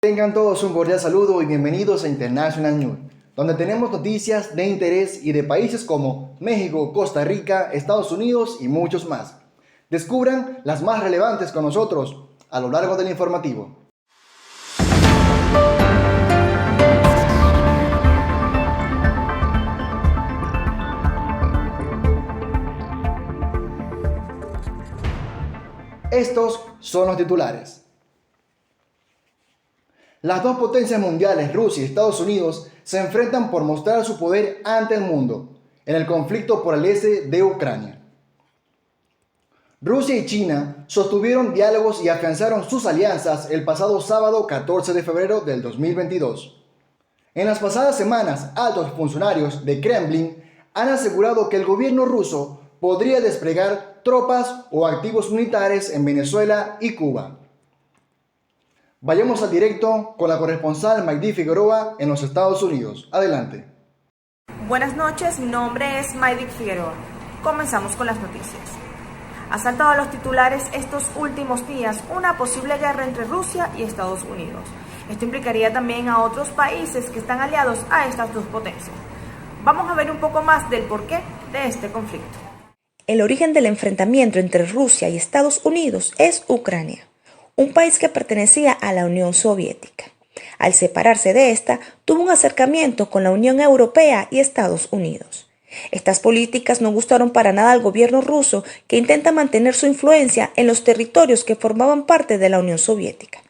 Tengan todos un cordial saludo y bienvenidos a International News, donde tenemos noticias de interés y de países como México, Costa Rica, Estados Unidos y muchos más. Descubran las más relevantes con nosotros a lo largo del informativo. Estos son los titulares. Las dos potencias mundiales, Rusia y Estados Unidos, se enfrentan por mostrar su poder ante el mundo en el conflicto por el este de Ucrania. Rusia y China sostuvieron diálogos y afianzaron sus alianzas el pasado sábado 14 de febrero del 2022. En las pasadas semanas, altos funcionarios de Kremlin han asegurado que el gobierno ruso podría desplegar tropas o activos militares en Venezuela y Cuba. Vayamos al directo con la corresponsal Maydi Figueroa en los Estados Unidos. Adelante. Buenas noches, mi nombre es Maydi Figueroa. Comenzamos con las noticias. Ha saltado a los titulares estos últimos días una posible guerra entre Rusia y Estados Unidos. Esto implicaría también a otros países que están aliados a estas dos potencias. Vamos a ver un poco más del porqué de este conflicto. El origen del enfrentamiento entre Rusia y Estados Unidos es Ucrania, un país que pertenecía a la Unión Soviética. Al separarse de esta, tuvo un acercamiento con la Unión Europea y Estados Unidos. Estas políticas no gustaron para nada al gobierno ruso, que intenta mantener su influencia en los territorios que formaban parte de la Unión Soviética.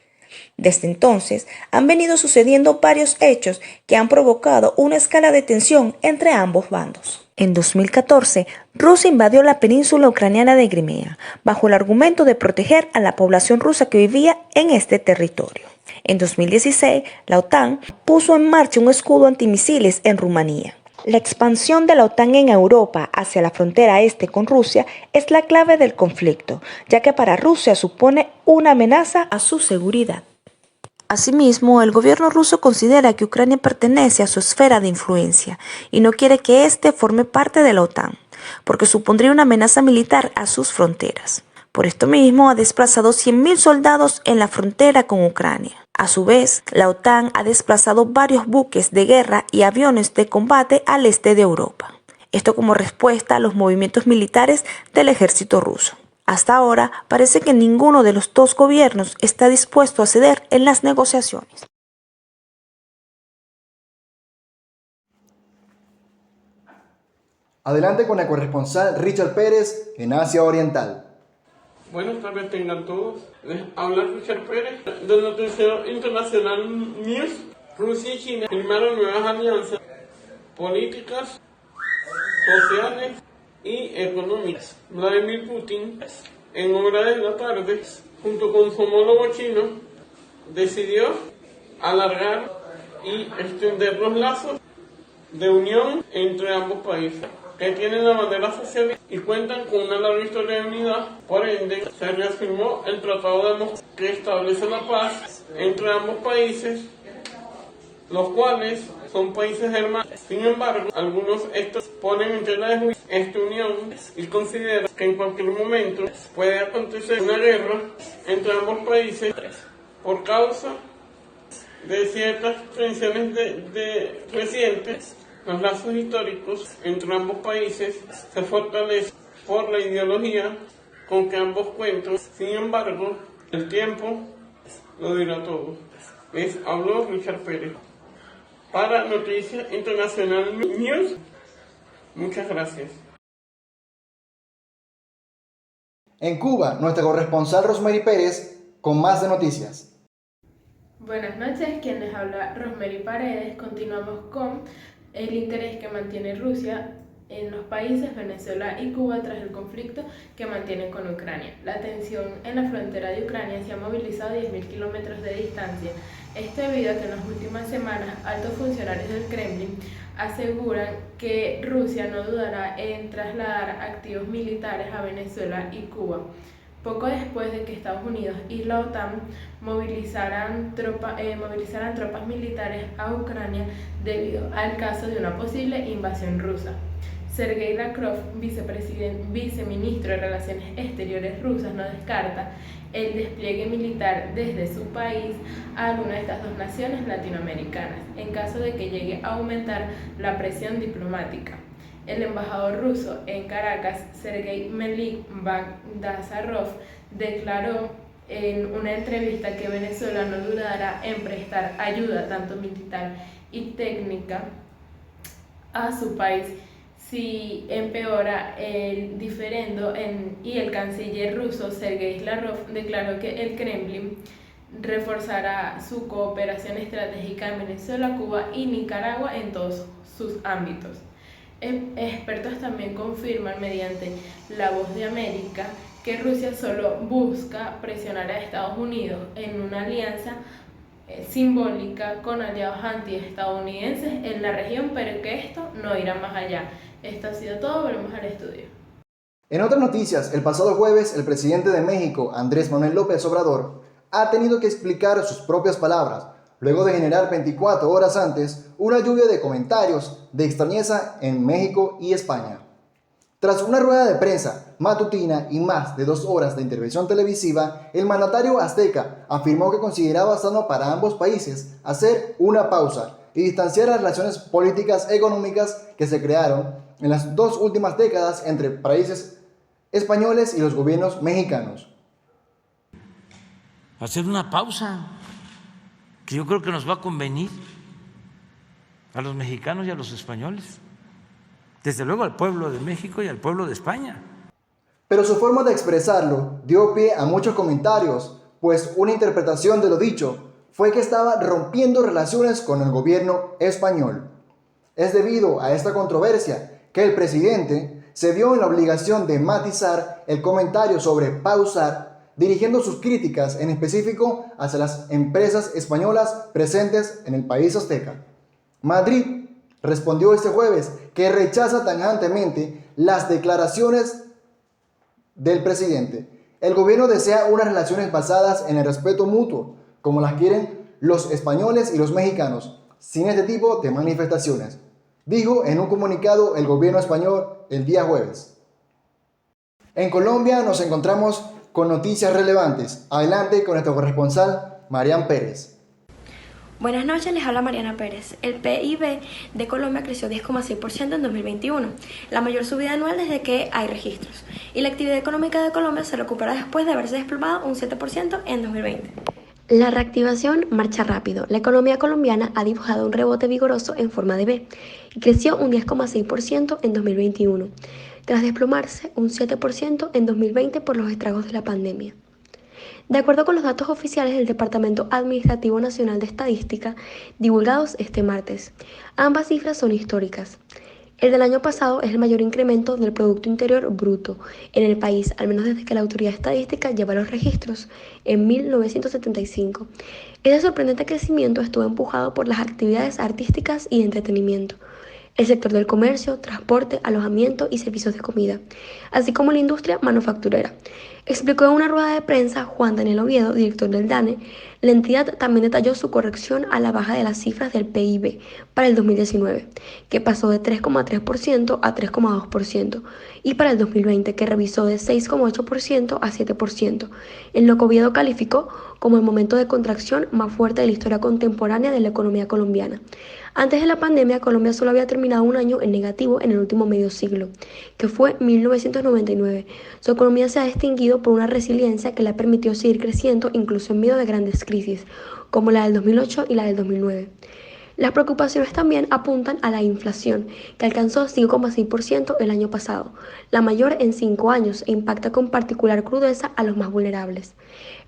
Desde entonces, han venido sucediendo varios hechos que han provocado una escala de tensión entre ambos bandos. En 2014, Rusia invadió la península ucraniana de Crimea, bajo el argumento de proteger a la población rusa que vivía en este territorio. En 2016, la OTAN puso en marcha un escudo antimisiles en Rumanía. La expansión de la OTAN en Europa hacia la frontera este con Rusia es la clave del conflicto, ya que para Rusia supone una amenaza a su seguridad. Asimismo, el gobierno ruso considera que Ucrania pertenece a su esfera de influencia y no quiere que éste forme parte de la OTAN, porque supondría una amenaza militar a sus fronteras. Por esto mismo, ha desplazado 100.000 soldados en la frontera con Ucrania. A su vez, la OTAN ha desplazado varios buques de guerra y aviones de combate al este de Europa. Esto como respuesta a los movimientos militares del ejército ruso. Hasta ahora, parece que ninguno de los dos gobiernos está dispuesto a ceder en las negociaciones. Adelante con el corresponsal Richard Pérez en Asia Oriental. Buenas tardes tengan todos. Les habla Richard Pérez del noticiero International News. Rusia y China firmaron nuevas alianzas políticas, sociales y económicas. Vladimir Putin, en horas de la tarde, junto con su homólogo chino, decidió alargar y extender los lazos de unión entre ambos países, que tienen la bandera socialista y cuentan con una larga historia de unidad. Por ende, se reafirmó el tratado de Moscú, que establece la paz entre ambos países, los cuales son países hermanos. Sin embargo, algunos estos ponen en tela de juicio esta unión y consideran que en cualquier momento puede acontecer una guerra entre ambos países por causa de ciertas tensiones recientes. Los lazos históricos entre ambos países se fortalecen por la ideología con que ambos cuentan. Sin embargo, el tiempo lo dirá todo. Les habló Richard Pérez para Noticias Internacional News. Muchas gracias. En Cuba, nuestra corresponsal Rosemary Pérez con más de noticias. Buenas noches, quien les habla Rosemary Paredes. Continuamos con el interés que mantiene Rusia en los países Venezuela y Cuba tras el conflicto que mantienen con Ucrania. La tensión en la frontera de Ucrania se ha movilizado a 10.000 kilómetros de distancia. Esto debido a que en las últimas semanas altos funcionarios del Kremlin aseguran que Rusia no dudará en trasladar activos militares a Venezuela y Cuba, poco después de que Estados Unidos y la OTAN movilizaran tropas militares a Ucrania debido al caso de una posible invasión rusa. Sergei Lavrov, viceministro de Relaciones Exteriores rusas, no descarta el despliegue militar desde su país a alguna de estas dos naciones latinoamericanas, en caso de que llegue a aumentar la presión diplomática. El embajador ruso en Caracas, Sergei Melik Bagdasarov, declaró en una entrevista que Venezuela no dudará en prestar ayuda tanto militar y técnica a su país si empeora el diferendo y el canciller ruso Sergei Lavrov declaró que el Kremlin reforzará su cooperación estratégica en Venezuela, Cuba y Nicaragua en todos sus ámbitos. Expertos también confirman mediante La Voz de América que Rusia solo busca presionar a Estados Unidos en una alianza simbólica con aliados antiestadounidenses en la región, pero que esto no irá más allá. Esto ha sido todo, volvemos al estudio. En otras noticias, el pasado jueves, el presidente de México, Andrés Manuel López Obrador, ha tenido que explicar sus propias palabras, luego de generar 24 horas antes una lluvia de comentarios de extrañeza en México y España. Tras una rueda de prensa matutina y más de 2 horas de intervención televisiva, el mandatario azteca afirmó que consideraba sano para ambos países hacer una pausa y distanciar las relaciones políticas económicas que se crearon en las 2 últimas décadas entre países españoles y los gobiernos mexicanos. Hacer una pausa que yo creo que nos va a convenir a los mexicanos y a los españoles, desde luego al pueblo de México y al pueblo de España. Pero su forma de expresarlo dio pie a muchos comentarios, pues una interpretación de lo dicho fue que estaba rompiendo relaciones con el gobierno español. Es debido a esta controversia que el presidente se vio en la obligación de matizar el comentario sobre pausar, dirigiendo sus críticas en específico hacia las empresas españolas presentes en el país azteca. Madrid respondió este jueves que rechaza tajantemente las declaraciones del presidente. El gobierno desea unas relaciones basadas en el respeto mutuo, como las quieren los españoles y los mexicanos, sin este tipo de manifestaciones, dijo en un comunicado el gobierno español el día jueves. En Colombia nos encontramos con noticias relevantes. Adelante con nuestro corresponsal, Marian Pérez. Buenas noches, les habla Mariana Pérez. El PIB de Colombia creció 10,6% en 2021, la mayor subida anual desde que hay registros. Y la actividad económica de Colombia se recupera después de haberse desplomado un 7% en 2020. La reactivación marcha rápido. La economía colombiana ha dibujado un rebote vigoroso en forma de V y creció un 10,6% en 2021, tras desplomarse un 7% en 2020 por los estragos de la pandemia. De acuerdo con los datos oficiales del Departamento Administrativo Nacional de Estadística, divulgados este martes, ambas cifras son históricas. El del año pasado es el mayor incremento del Producto Interior Bruto en el país, al menos desde que la Autoridad Estadística lleva los registros en 1975. Ese sorprendente crecimiento estuvo empujado por las actividades artísticas y de entretenimiento, el sector del comercio, transporte, alojamiento y servicios de comida, así como la industria manufacturera. Explicó en una rueda de prensa Juan Daniel Oviedo, director del DANE. La entidad también detalló su corrección a la baja de las cifras del PIB para el 2019, que pasó de 3,3% a 3,2%, y para el 2020, que revisó de 6,8% a 7%, en lo que Oviedo calificó como el momento de contracción más fuerte de la historia contemporánea de la economía colombiana. Antes de la pandemia, Colombia solo había terminado un año en negativo en el último medio siglo, que fue 1999. Su economía se ha distinguido por una resiliencia que le ha permitido seguir creciendo incluso en medio de grandes crisis, como la del 2008 y la del 2009. Las preocupaciones también apuntan a la inflación, que alcanzó 5,6% el año pasado, la mayor en 5 años, e impacta con particular crudeza a los más vulnerables.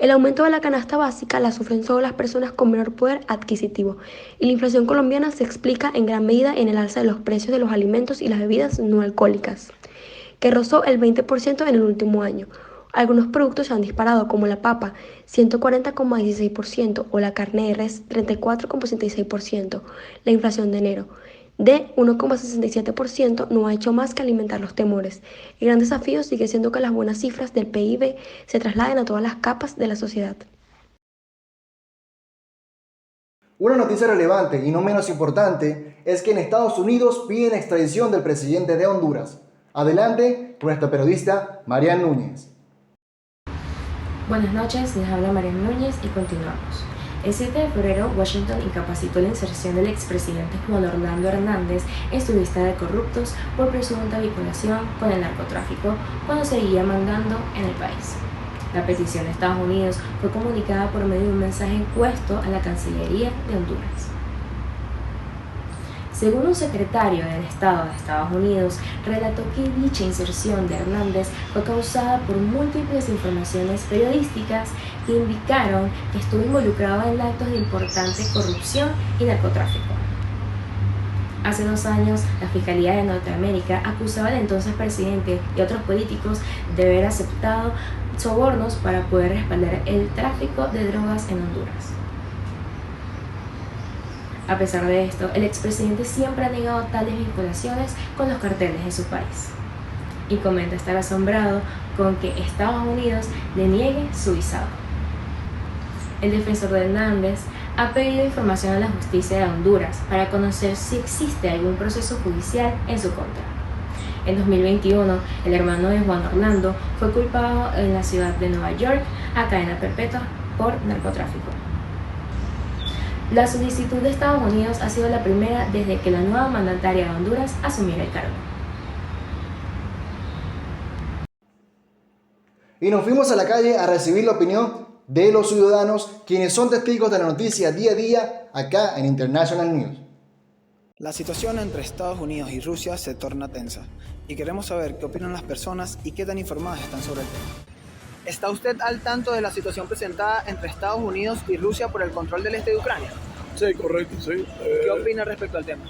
El aumento de la canasta básica la sufren solo las personas con menor poder adquisitivo, y la inflación colombiana se explica en gran medida en el alza de los precios de los alimentos y las bebidas no alcohólicas, que rozó el 20% en el último año. Algunos productos se han disparado, como la papa, 140,16%, o la carne de res, 34,66%. La inflación de enero, de 1,67%, no ha hecho más que alimentar los temores. El gran desafío sigue siendo que las buenas cifras del PIB se trasladen a todas las capas de la sociedad. Una noticia relevante y no menos importante es que en Estados Unidos piden extradición del presidente de Honduras. Adelante con nuestra periodista Marian Núñez. Buenas noches, les habla Marian Núñez y continuamos. El 7 de febrero, Washington incapacitó la inserción del expresidente Juan Orlando Hernández en su lista de corruptos por presunta vinculación con el narcotráfico cuando seguía mandando en el país. La petición de Estados Unidos fue comunicada por medio de un mensaje encuesto a la Cancillería de Honduras. Según un secretario del Estado de Estados Unidos, relató que dicha inserción de Hernández fue causada por múltiples informaciones periodísticas que indicaron que estuvo involucrado en actos de importante corrupción y narcotráfico. Hace 2 años, la Fiscalía de Norteamérica acusaba al entonces presidente y otros políticos de haber aceptado sobornos para poder respaldar el tráfico de drogas en Honduras. A pesar de esto, el expresidente siempre ha negado tales vinculaciones con los carteles de su país y comenta estar asombrado con que Estados Unidos le niegue su visado. El defensor de Hernández ha pedido información a la justicia de Honduras para conocer si existe algún proceso judicial en su contra. En 2021, el hermano de Juan Orlando fue culpado en la ciudad de Nueva York a cadena perpetua por narcotráfico. La solicitud de Estados Unidos ha sido la primera desde que la nueva mandataria de Honduras asumiera el cargo. Y nos fuimos a la calle a recibir la opinión de los ciudadanos, quienes son testigos de la noticia día a día acá en International News. La situación entre Estados Unidos y Rusia se torna tensa y queremos saber qué opinan las personas y qué tan informadas están sobre el tema. ¿Está usted al tanto de la situación presentada entre Estados Unidos y Rusia por el control del este de Ucrania? Sí, correcto, sí. ¿Qué opina respecto al tema?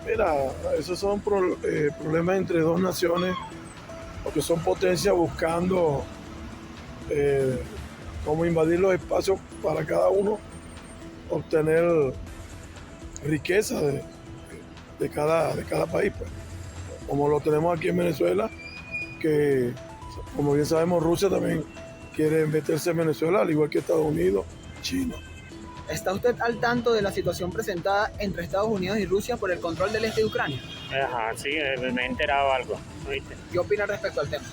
Mira, esos son problemas entre dos naciones, porque son potencias buscando cómo invadir los espacios para cada uno, obtener riqueza de cada país, pues. Como lo tenemos aquí en Venezuela, que como bien sabemos Rusia también quiere meterse en Venezuela, al igual que Estados Unidos, China. ¿Está usted al tanto de la situación presentada entre Estados Unidos y Rusia por el control del este de Ucrania? Ajá, sí, me he enterado algo, ¿viste? ¿Qué opina respecto al tema?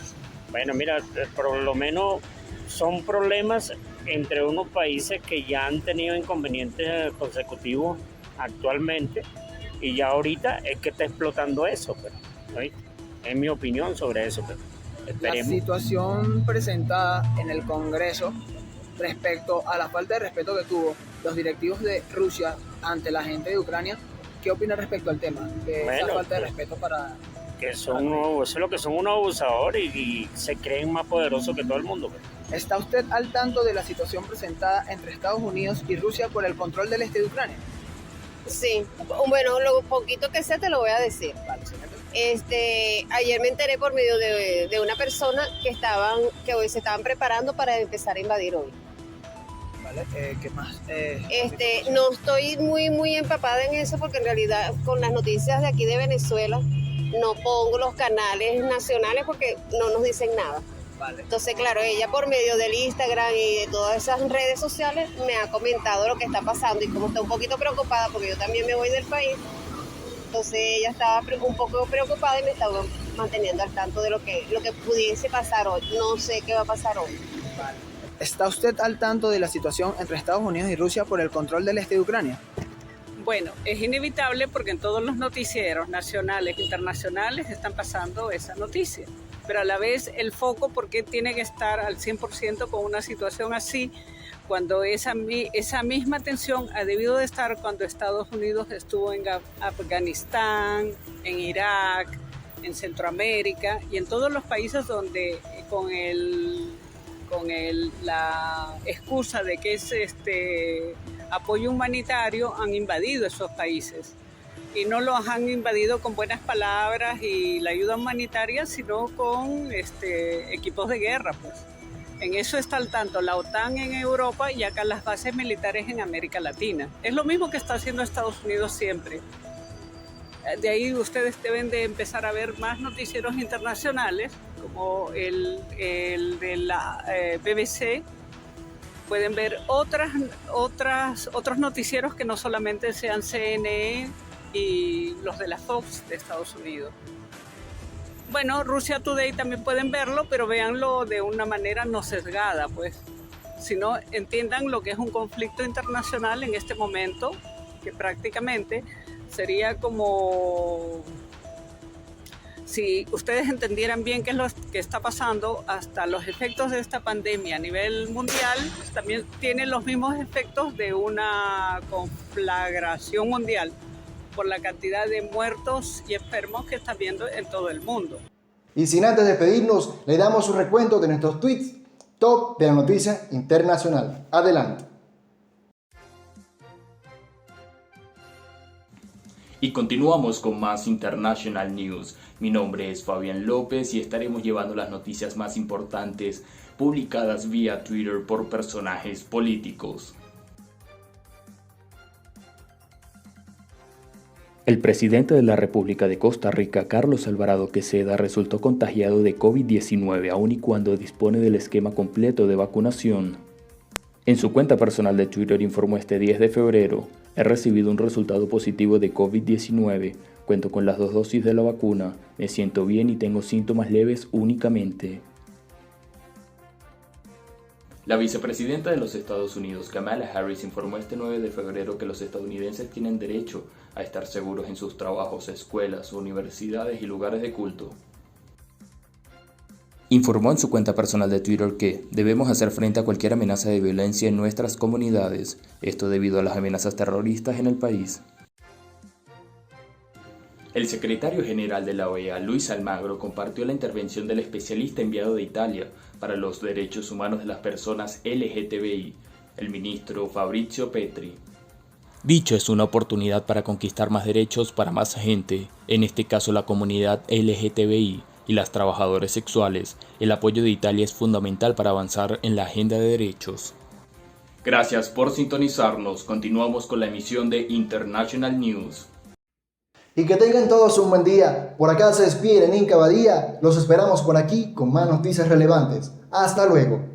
Bueno, mira, por lo menos son problemas entre unos países que ya han tenido inconvenientes consecutivos actualmente y ya ahorita es que está explotando eso, pues, ¿viste? Es mi opinión sobre eso, pues. Esperemos. La situación presentada en el Congreso respecto a la falta de respeto que tuvo los directivos de Rusia ante la gente de Ucrania, ¿qué opina respecto al tema? De esa falta de respeto para... Eso es lo que son unos abusadores y se creen más poderosos que todo el mundo, pues. ¿Está usted al tanto de la situación presentada entre Estados Unidos y Rusia por el control del este de Ucrania? Sí, bueno, lo poquito que sé te lo voy a decir. Vale, ayer me enteré por medio de una persona que hoy se estaban preparando para empezar a invadir hoy. Vale, ¿qué más? No estoy muy empapada en eso porque en realidad con las noticias de aquí de Venezuela no pongo los canales nacionales porque no nos dicen nada. Vale. Entonces, claro, ella por medio del Instagram y de todas esas redes sociales me ha comentado lo que está pasando y como está un poquito preocupada porque yo también me voy del país, entonces ella estaba un poco preocupada y me estaba manteniendo al tanto de lo que pudiese pasar hoy. No sé qué va a pasar hoy. Vale. ¿Está usted al tanto de la situación entre Estados Unidos y Rusia por el control del este de Ucrania? Bueno, es inevitable porque en todos los noticieros nacionales e internacionales están pasando esa noticia. Pero a la vez el foco, ¿por qué tiene que estar al 100% con una situación así? Cuando esa misma tensión ha debido de estar cuando Estados Unidos estuvo en Afganistán, en Irak, en Centroamérica y en todos los países donde con la excusa de que es apoyo humanitario han invadido esos países. Y no los han invadido con buenas palabras y la ayuda humanitaria, sino con equipos de guerra, pues. En eso está al tanto la OTAN en Europa y acá las bases militares en América Latina. Es lo mismo que está haciendo Estados Unidos siempre. De ahí ustedes deben de empezar a ver más noticieros internacionales, como el de la BBC, pueden ver otros noticieros que no solamente sean CNN y los de la Fox de Estados Unidos. Bueno, Russia Today también pueden verlo, pero véanlo de una manera no sesgada, pues. Sino entiendan lo que es un conflicto internacional en este momento, que prácticamente sería como si ustedes entendieran bien qué es lo que está pasando, hasta los efectos de esta pandemia a nivel mundial también tienen los mismos efectos de una conflagración mundial por la cantidad de muertos y enfermos que está viendo en todo el mundo. Y sin antes despedirnos, le damos un recuento de nuestros tweets top de la noticia internacional. Adelante. Y continuamos con más International News. Mi nombre es Fabián López y estaremos llevando las noticias más importantes publicadas vía Twitter por personajes políticos. El presidente de la República de Costa Rica, Carlos Alvarado Queseda, resultó contagiado de COVID-19 aun y cuando dispone del esquema completo de vacunación. En su cuenta personal de Twitter informó este 10 de febrero, he recibido un resultado positivo de COVID-19, cuento con las 2 dosis de la vacuna, me siento bien y tengo síntomas leves únicamente. La vicepresidenta de los Estados Unidos, Kamala Harris, informó este 9 de febrero que los estadounidenses tienen derecho a estar seguros en sus trabajos, escuelas, universidades y lugares de culto. Informó en su cuenta personal de Twitter que debemos hacer frente a cualquier amenaza de violencia en nuestras comunidades, esto debido a las amenazas terroristas en el país. El secretario general de la OEA, Luis Almagro, compartió la intervención del especialista enviado de Italia para los derechos humanos de las personas LGTBI, el ministro Fabrizio Petri. Dicho es una oportunidad para conquistar más derechos para más gente, en este caso la comunidad LGTBI y las trabajadoras sexuales. El apoyo de Italia es fundamental para avanzar en la agenda de derechos. Gracias por sintonizarnos. Continuamos con la emisión de International News. Y que tengan todos un buen día. Por acá se despide Lenín Cabadía. Los esperamos por aquí con más noticias relevantes. Hasta luego.